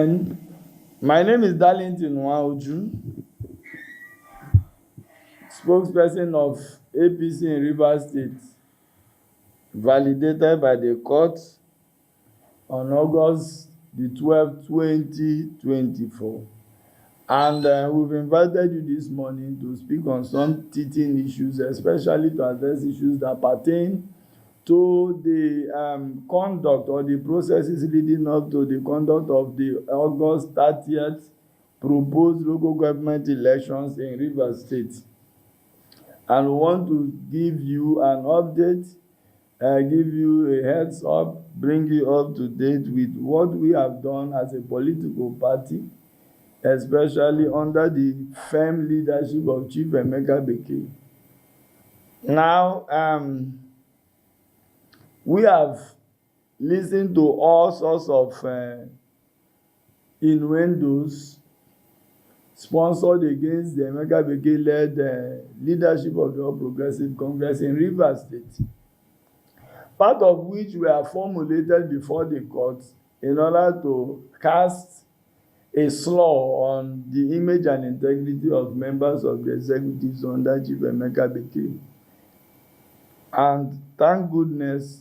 Then, my name is Darlington Nwauju, spokesperson of APC in Rivers State, validated by the court on August the 12th, 2024. And we've invited you this morning to speak on some teething issues, especially to address issues that pertain to the conduct or the processes leading up to the conduct of the August 30th proposed local government elections in Rivers State. And we want to give you an update, give you a heads up, bring you up to date with what we have done as a political party, especially under the firm leadership of Chief Emeka Bekee. Now, we have listened to all sorts of innuendos sponsored against the Emeka Bekee-led leadership of the All Progressive Congress in Rivers State, part of which were formulated before the court in order to cast a slur on the image and integrity of members of the executives under Chief Emeka Bekee. And thank goodness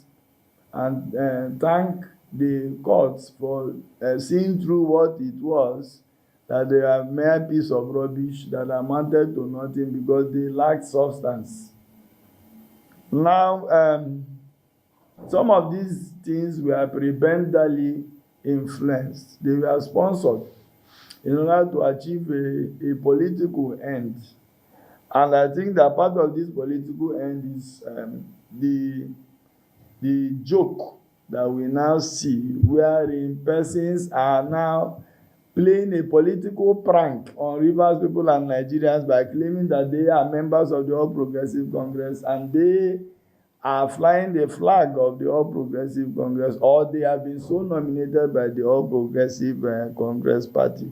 and thank the courts for seeing through what it was, that they are mere piece of rubbish that amounted to nothing because they lacked substance. Now, some of these things were prebendally influenced. They were sponsored in order to achieve a political end. And I think that part of this political end is the joke that we now see, wherein persons are now playing a political prank on Rivers people and Nigerians by claiming that they are members of the All Progressive Congress and they are flying the flag of the All Progressive Congress, or they have been so nominated by the All Progressive Congress Party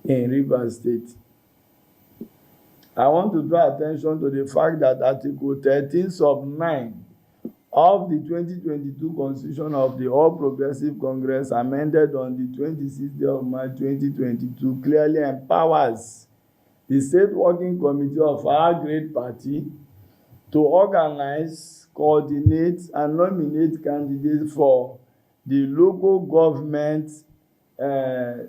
in Rivers State. I want to draw attention to the fact that Article 13 sub 9 of the 2022 Constitution of the All Progressive Congress, amended on the 26th day of March 2022, clearly empowers the State Working Committee of our great party to organize, coordinate, and nominate candidates for the local government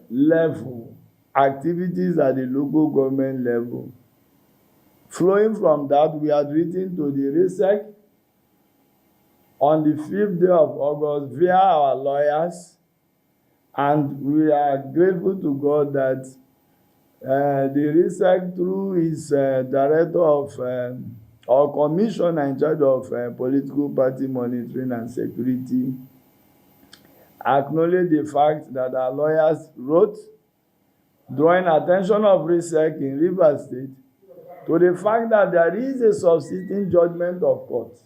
level, activities at the local government level. Flowing from that, we had written to the RISEC on the 5th day of August via our lawyers, and we are grateful to God that the RISEC, through his director of or commissioner in charge of political party monitoring and security, acknowledged the fact that our lawyers wrote, drawing attention of RISEC in Rivers State to the fact that there is a subsisting judgment of court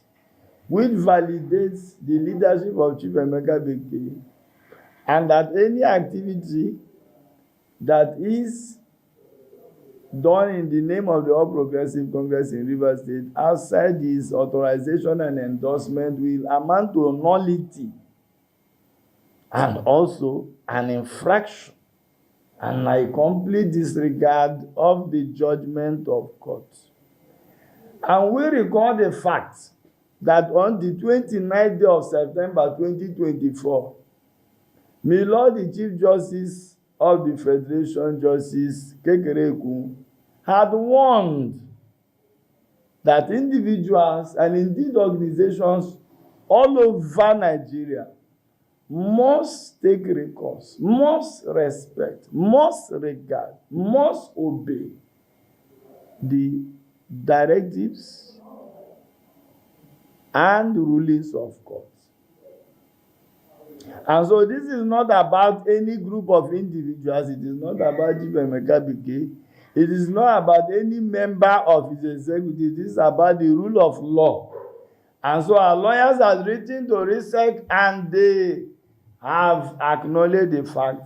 which validates the leadership of Chief Emeka Bekee, and that any activity that is done in the name of the All Progressive Congress in Rivers State outside his authorization and endorsement will amount to a nullity and also an infraction and a complete disregard of the judgment of court. And we record the fact that on the 29th day of September 2024, my Lord the Chief Justice of the Federation, Justice Kekereekun, had warned that individuals and indeed organizations all over Nigeria must take recourse, must respect, must regard, must obey the directives and rulings of court. And so this is not about any group of individuals. It is not about Chief Emeka Bekee. It is not about any member of his executive. This is about the rule of law. And so our lawyers have written to RISEC, and they have acknowledged the fact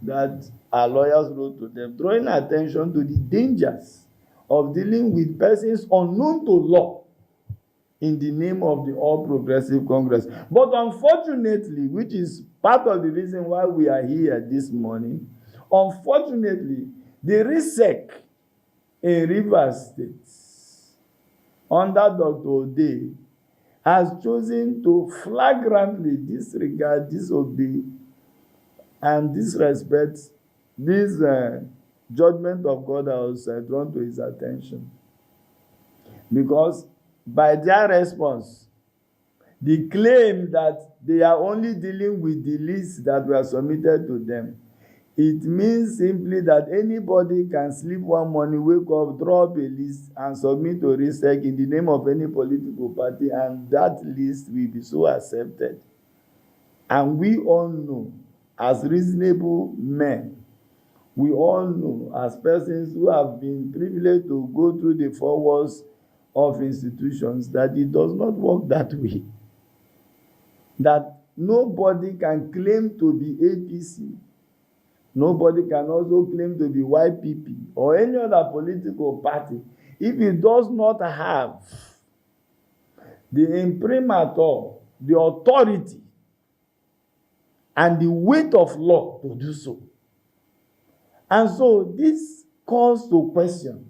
that our lawyers wrote to them, drawing attention to the dangers of dealing with persons unknown to law in the name of the All Progressive Congress. But unfortunately, which is part of the reason why we are here this morning. Unfortunately, the RISEC in Rivers State under Dr. Ode has chosen to flagrantly disregard, disobey, and disrespect this judgment of God that was drawn to his attention. Because by their response, the claim that they are only dealing with the lists that were submitted to them, it means simply that anybody can sleep one morning, wake up, draw up a list, and submit to RISEC in the name of any political party, and that list will be so accepted. And we all know, as reasonable men, we all know, as persons who have been privileged to go through the four walls of institutions, that it does not work that way. That nobody can claim to be APC. Nobody can also claim to be YPP or any other political party if it does not have the imprimatur, the authority, and the weight of law to do so. And so this calls to question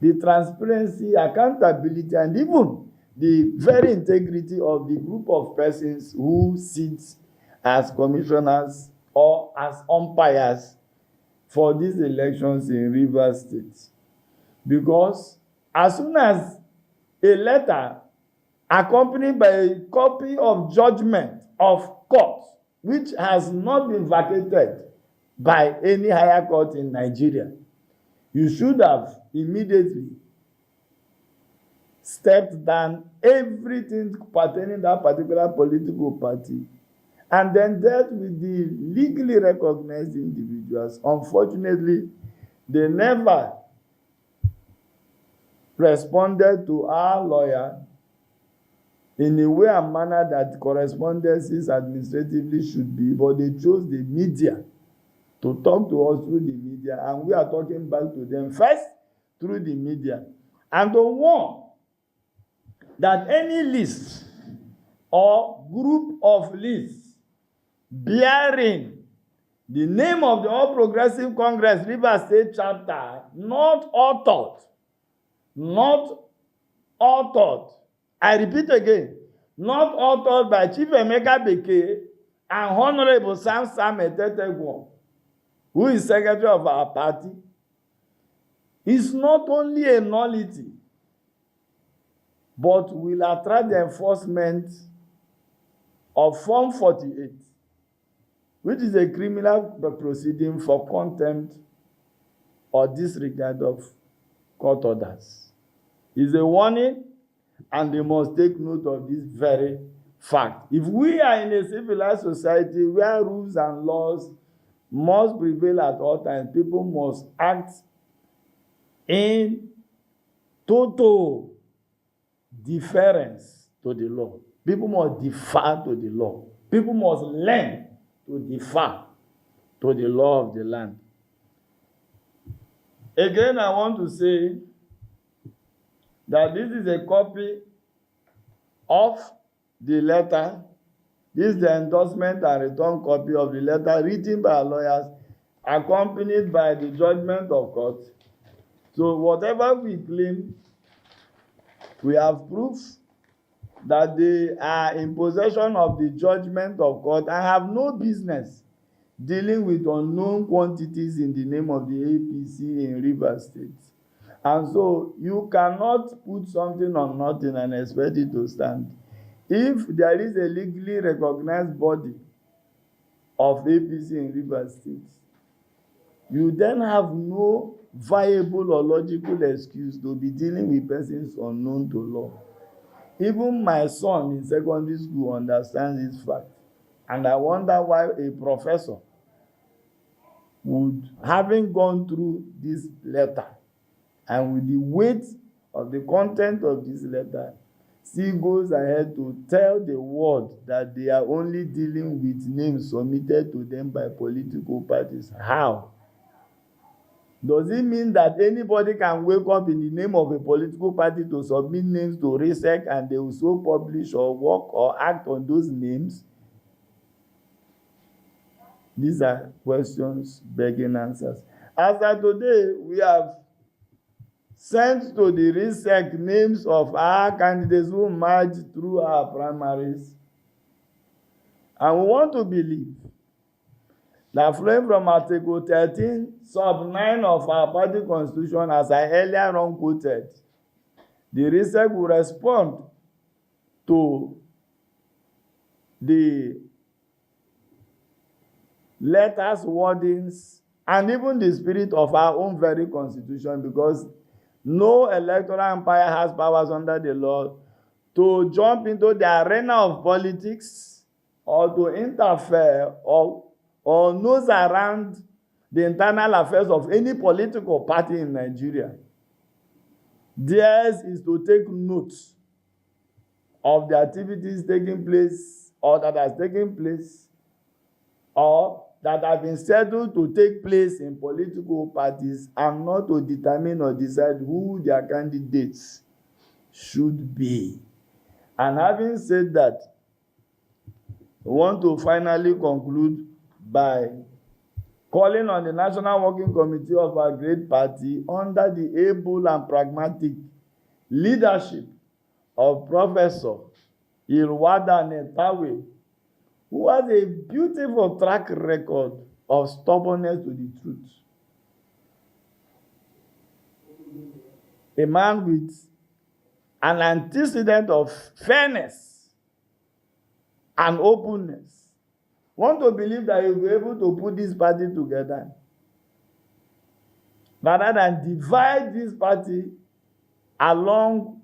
the transparency, accountability, and even the very integrity of the group of persons who sit as commissioners or as umpires for these elections in Rivers State. Because as soon as a letter accompanied by a copy of judgment of court, which has not been vacated by any higher court in Nigeria, you should have immediately stepped down everything pertaining to that particular political party and then dealt with the legally recognized individuals. Unfortunately, they never responded to our lawyer in a way and manner that correspondences administratively should be, but they chose the media to talk to us through the media, and we are talking back to them first through the media, and to warn that any list or group of lists bearing the name of the All Progressive Congress Rivers State Chapter, not authored, I repeat again, not authored by Chief Emeka Beke and Honorable Sam Etetegwon, who is secretary of our party, is not only a nullity, but will attract the enforcement of Form 48, which is a criminal proceeding for contempt or disregard of court orders. It's a warning, and they must take note of this very fact. If we are in a civilized society where rules and laws must prevail at all times, people must act in total deference to the law. People must defer to the law. People must learn to defer to the law of the land. Again, I want to say that this is a copy of the letter. This is the endorsement and return copy of the letter written by our lawyers, accompanied by the judgment of court. So whatever we claim, we have proof that they are in possession of the judgment of court and have no business dealing with unknown quantities in the name of the APC in Rivers State. And so you cannot put something on nothing and expect it to stand. If there is a legally recognized body of APC in Rivers State, you then have no viable or logical excuse to be dealing with persons unknown to law. Even my son in secondary school understands this fact. And I wonder why a professor would, having gone through this letter and with the weight of the content of this letter, still goes ahead to tell the world that they are only dealing with names submitted to them by political parties. How? Does it mean that anybody can wake up in the name of a political party to submit names to RISEC and they will so publish or work or act on those names? These are questions begging answers. As of today, we have sent to the RISEC names of our candidates who merged through our primaries. And we want to believe that flowing from Article 13, sub 9 of our party constitution, as I earlier on quoted, the RISEC will respond to the letters, wordings, and even the spirit of our own very constitution, because no electoral umpire has powers under the law to jump into the arena of politics or to interfere or nose around the internal affairs of any political party in Nigeria. Theirs is to take note of the activities taking place or that has taken place or that have been scheduled to take place in political parties, and not to determine or decide who their candidates should be. And having said that, we want to finally conclude by calling on the National Working Committee of our great party, under the able and pragmatic leadership of Professor Irwada Netawe, who has a beautiful track record of stubbornness to the truth. A man with an antecedent of fairness and openness. Want to believe that he'll be able to put this party together, rather than divide this party along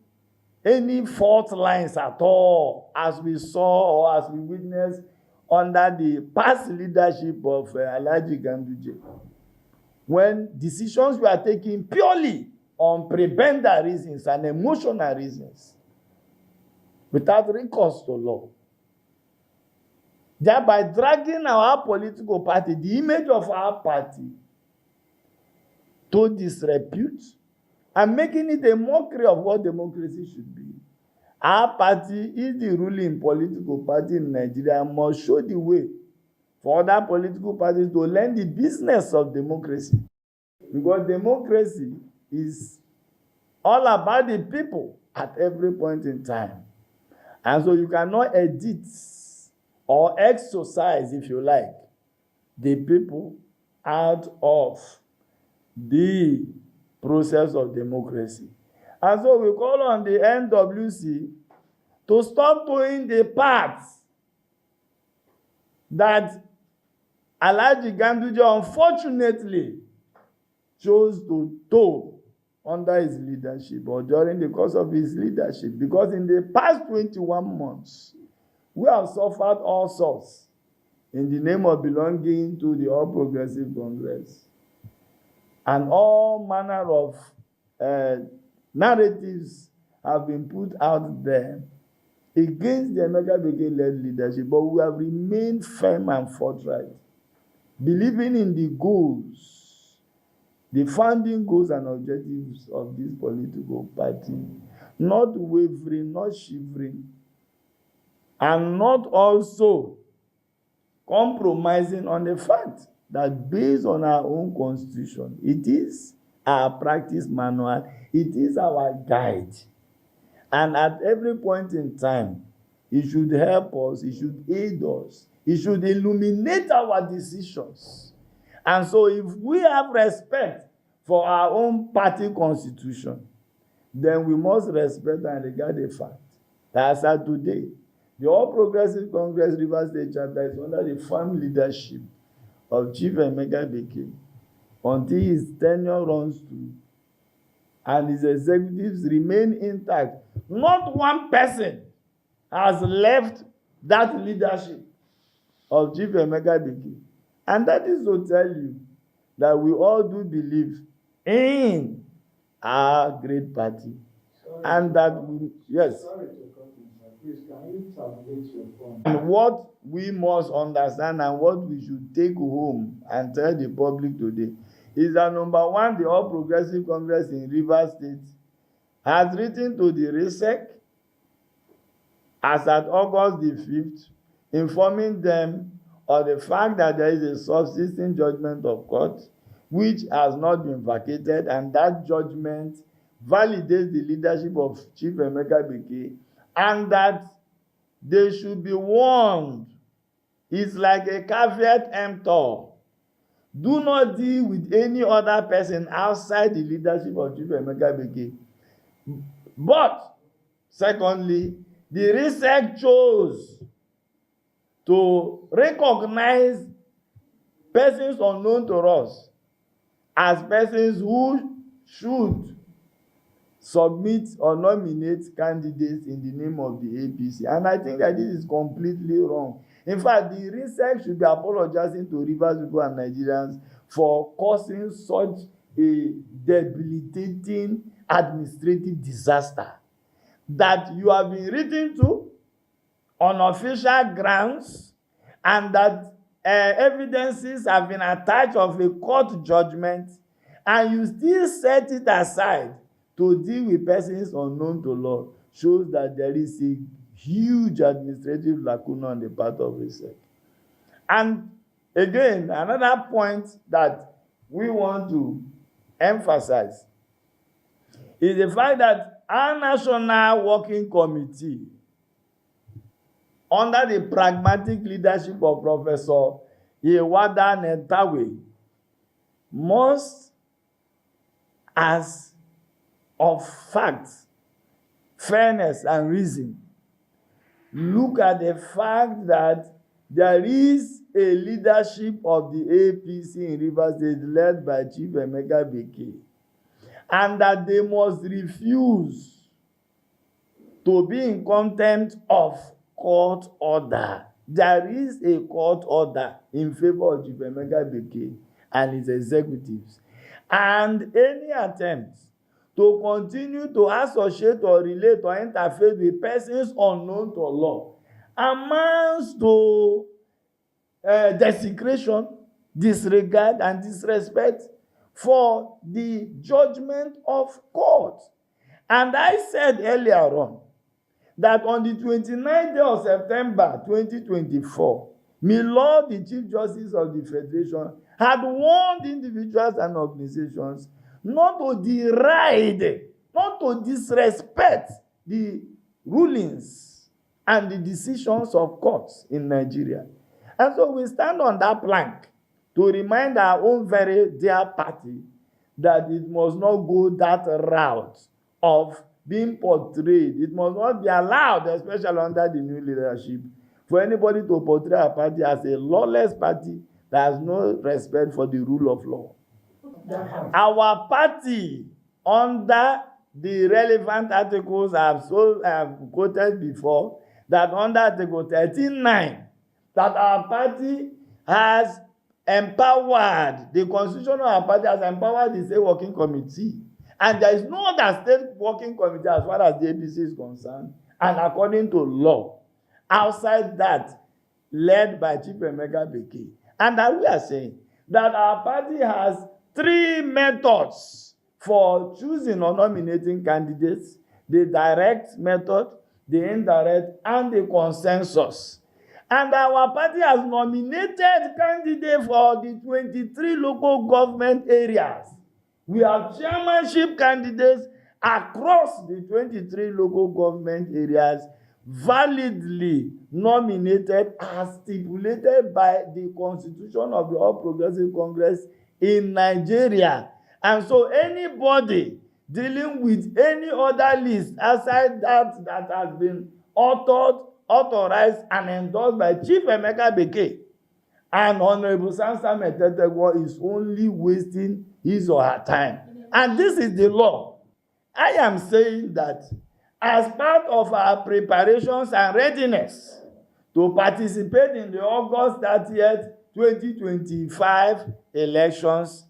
any fault lines at all, as we saw or as we witnessed under the past leadership of Hijacking, when decisions were taken purely on prebenda reasons and emotional reasons, without recourse to law, thereby dragging our political party, the image of our party, to disrepute and making it a mockery of what democracy should be. Our party is the ruling political party in Nigeria and must show the way for other political parties to learn the business of democracy. Because democracy is all about the people at every point in time. And so you cannot edit or exercise, if you like, the people out of the process of democracy. And so we call on the NWC to stop doing the parts that Hijacking unfortunately chose to toe under his leadership or during the course of his leadership. Because in the past 21 months, we have suffered all sorts in the name of belonging to the All Progressive Congress. And all manner of narratives have been put out there against the Emeka Bekele-led leadership, but we have remained firm and forthright, believing in the goals, the founding goals and objectives of this political party, not wavering, not shivering, and not also compromising on the fact that based on our own constitution, it is our practice manual, it is our guide. And at every point in time, it should help us, it should aid us, it should illuminate our decisions. And so if we have respect for our own party constitution, then we must respect and regard the fact that as of today, the All Progressive Congress Rivers State Chapter is under the firm leadership of Chief Emeka Bekele until his tenure runs through and his executives remain intact. Not one person has left that leadership of Chief Emeka Bekele. And that is to tell you that we all do believe in our great party. And that we, yes. Sorry to cut in, sir. Please, can you tabulate your point? And what we must understand and what we should take home and tell the public today is that number one, the All Progressive Congress in Rivers State has written to the RISEC as at August the 5th, informing them or the fact that there is a subsisting judgment of court which has not been vacated, and that judgment validates the leadership of Chief Emeka Bekee, and that they should be warned. It's like a caveat emptor. Do not deal with any other person outside the leadership of Chief Emeka Bekee. But, secondly, the research chose to recognize persons unknown to us as persons who should submit or nominate candidates in the name of the APC. And I think that this is completely wrong. In fact, the research should be apologizing to Rivers people and Nigerians for causing such a debilitating administrative disaster that you have been written to on official grounds, and that evidences have been attached of a court judgment, and you still set it aside to deal with persons unknown to law, shows that there is a huge administrative lacuna on the part of research. And again, another point that we want to emphasize is the fact that our National Working Committee, under the pragmatic leadership of Professor Yewada Nentawe, must, as of fact, fairness and reason, look at the fact that there is a leadership of the APC in Rivers State led by Chief Emeka Bekee, and that they must refuse to be in contempt of court order. There is a court order in favor of Chief Emeka Bekee and his executives, and any attempt to continue to associate or relate or interface with persons unknown to law amounts to desecration, disregard, and disrespect for the judgment of court. And I said earlier on that on the 29th day of September 2024, Milord, the Chief Justice of the Federation, had warned individuals and organizations not to deride, not to disrespect the rulings and the decisions of courts in Nigeria. And so we stand on that plank to remind our own very dear party that it must not go that route of being portrayed. It must not be allowed, especially under the new leadership, for anybody to portray a party as a lawless party that has no respect for the rule of law. Our party, under the relevant articles I have quoted before, that under Article 13.9, that our party has empowered, the constitution of our party has empowered the state working committee. And there is no other state working committee as far as the APC is concerned, and according to law, outside that, led by Chief Emeka Bekee. And that we are saying that our party has 3 methods for choosing or nominating candidates: the direct method, the indirect, and the consensus. And our party has nominated candidates for the 23 local government areas. We have chairmanship candidates across the 23 local government areas, validly nominated as stipulated by the Constitution of the All Progressive Congress in Nigeria. And so anybody dealing with any other list outside that has been authorized and endorsed by Chief Emeka Bekee and Honorable Sansa Metetegwo is only wasting his or her time. And this is the law. I am saying that as part of our preparations and readiness to participate in the August 30th, 2025 elections,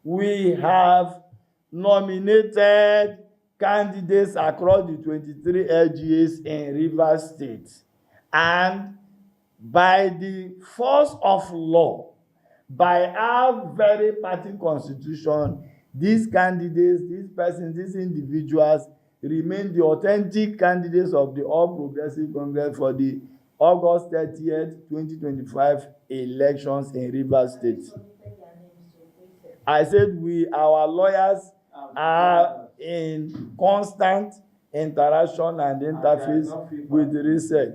we have nominated candidates across the 23 LGAs in Rivers State. And by the force of law, by our very party constitution, these candidates, these persons, these individuals remain the authentic candidates of the All Progressive Congress for the August 30th, 2025 elections in Rivers State. I said our lawyers are in constant interaction and interface with the RISEC.